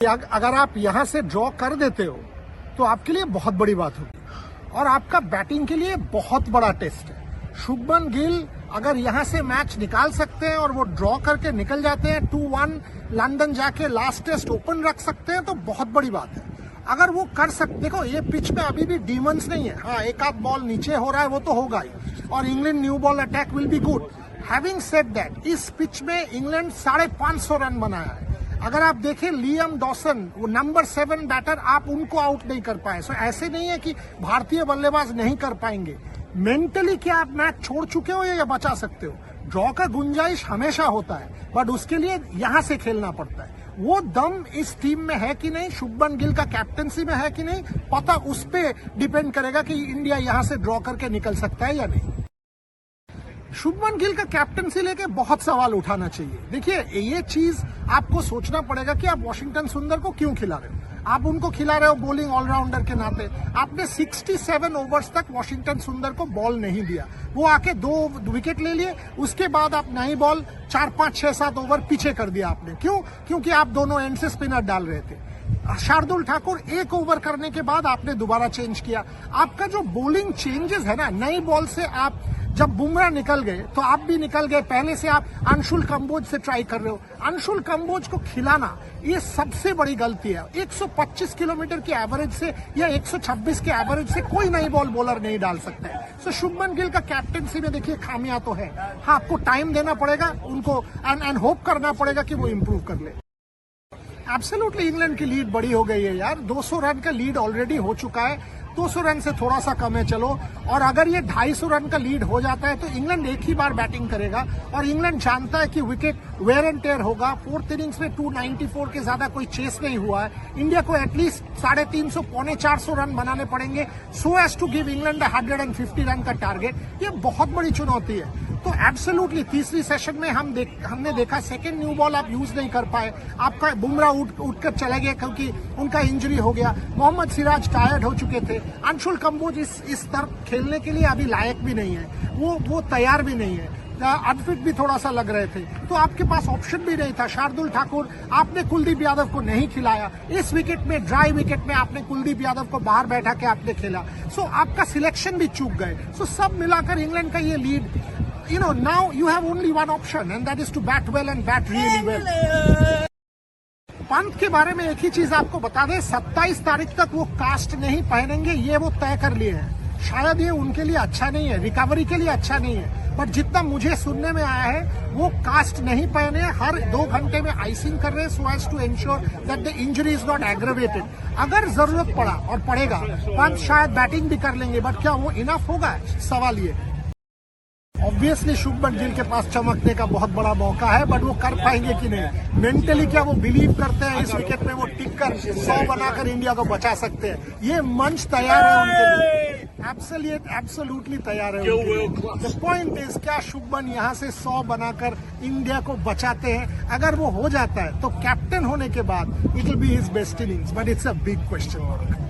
अगर आप यहां से ड्रॉ कर देते हो तो आपके लिए बहुत बड़ी बात होगी और आपका बैटिंग के लिए बहुत बड़ा टेस्ट है। शुभमन गिल अगर यहां से मैच निकाल सकते हैं और वो ड्रॉ करके निकल जाते हैं 2-1 लंदन जाके लास्ट टेस्ट ओपन रख सकते हैं तो बहुत बड़ी बात है। अगर वो कर सकते, देखो ये पिच में अभी भी डीमंस नहीं है। हाँ, एक आध बॉल नीचे हो रहा है वो तो होगा ही और England new ball attack will be good. Having said that, इस पिच में इंग्लैंड 550 रन बनाया है। अगर आप देखें लियम डॉसन, वो नंबर 7 बैटर, आप उनको आउट नहीं कर पाए। सो ऐसे नहीं है कि भारतीय बल्लेबाज नहीं कर पाएंगे। मेंटली क्या आप मैच छोड़ चुके हो या बचा सकते हो? ड्रॉ का गुंजाइश हमेशा होता है बट उसके लिए यहां से खेलना पड़ता है। वो दम इस टीम में है कि नहीं, शुभमन गिल का कैप्टनसी में है कि नहीं, पता उस पर डिपेंड करेगा कि इंडिया यहां से ड्रॉ करके निकल सकता है या नहीं। शुभमन गिल का कैप्टनसी लेके बहुत सवाल उठाना चाहिए। देखिए, ये चीज आपको सोचना पड़ेगा कि आप वाशिंगटन सुंदर को क्यों खिला रहे हो। आप उनको खिला रहे हो बॉलिंग ऑलराउंडर के नाते। आपने 67 ओवर्स तक वाशिंगटन सुंदर को बॉल नहीं दिया। वो आके 2 विकेट ले लिए, उसके बाद आप नई बॉल 4, 5, 6, 7 ओवर पीछे कर दिया आपने। क्यों? क्योंकि आप दोनों एंड से स्पिनर डाल रहे थे। शार्दुल ठाकुर 1 ओवर करने के बाद आपने दोबारा चेंज किया। आपका जो बॉलिंग चेंजेस है ना, नई बॉल से आप जब बुमराह निकल गए तो आप भी निकल गए। पहले से आप अंशुल कंबोज से ट्राई कर रहे हो। अंशुल कंबोज को खिलाना ये सबसे बड़ी गलती है। 125 किलोमीटर की एवरेज से या 126 के एवरेज से कोई नई बॉल बॉलर नहीं डाल सकता है। सो शुभमन गिल का कैप्टनसी में देखिए खामियां तो है। हाँ, आपको टाइम देना पड़ेगा उनको एंड होप करना पड़ेगा कि वो इम्प्रूव कर ले। एब्सोल्युटली इंग्लैंड की लीड बड़ी हो गई है यार। 200 रन का लीड ऑलरेडी हो चुका है। 200 रन से थोड़ा सा कम है चलो, और अगर ये 250 रन का लीड हो जाता है तो इंग्लैंड एक ही बार बैटिंग करेगा और इंग्लैंड जानता है कि विकेट वेयर एंड टेयर होगा। 4th इनिंग्स में 294 के ज्यादा कोई चेस नहीं हुआ है। इंडिया को एटलीस्ट 350 पौने 400 रन बनाने पड़ेंगे so as to give England 150 run का टारगेट। ये बहुत बड़ी चुनौती है। तो एब्सोल्युटली तीसरी सेशन में हमने देखा सेकंड न्यू बॉल आप यूज नहीं कर पाए। आपका बुमराह उठकर चले गए क्योंकि उनका इंजरी हो गया। मोहम्मद सिराज टायर्ड हो चुके थे। अंशुल कंबोज इस तरफ खेलने के लिए अभी लायक भी नहीं है। वो तैयार भी नहीं है। अनफिट भी थोड़ा सा लग रहे थे। तो आपके पास ऑप्शन भी नहीं था। शार्दुल ठाकुर, आपने कुलदीप यादव को नहीं खिलाया। इस विकेट में, ड्राई विकेट में आपने कुलदीप यादव को बाहर बैठा के आपने खेला। सो आपका सिलेक्शन भी चूक गए। सो सब मिलाकर इंग्लैंड का ये lead, now you have only one option and that is to bat well and bat really well. Pant के बारे में एक ही चीज आपको बता दें, 27 तारीख तक वो कास्ट नहीं पहनेंगे, ये वो तय कर लिए हैं। शायद ये उनके लिए अच्छा नहीं है, रिकवरी के लिए अच्छा नहीं है, बट जितना मुझे सुनने में आया है वो कास्ट नहीं पहने। हर 2 घंटे में आइसिंग कर रहे हैं so as to ensure that the injury is not aggravated. अगर जरूरत पड़ा और पड़ेगा पंत शायद बैटिंग भी कर लेंगे, बट क्या वो इनफ होगा? सवाल ये। ऑब्वियसली शुभमन गिल के पास चमकने का बहुत बड़ा मौका है, बट वो कर पाएंगे कि नहीं? मेंटली क्या वो बिलीव करते हैं इस विकेट में वो टिक कर 100 बनाकर इंडिया को बचा सकते हैं? ये मंच तैयार है उनके लिए, एब्सोल्युटली तैयार है उनके लिए। द पॉइंट इज, क्या शुभमन यहाँ से 100 बनाकर इंडिया को बचाते हैं? अगर वो हो जाता है तो कैप्टन होने के बाद it will be his best innings, but it's a big question mark.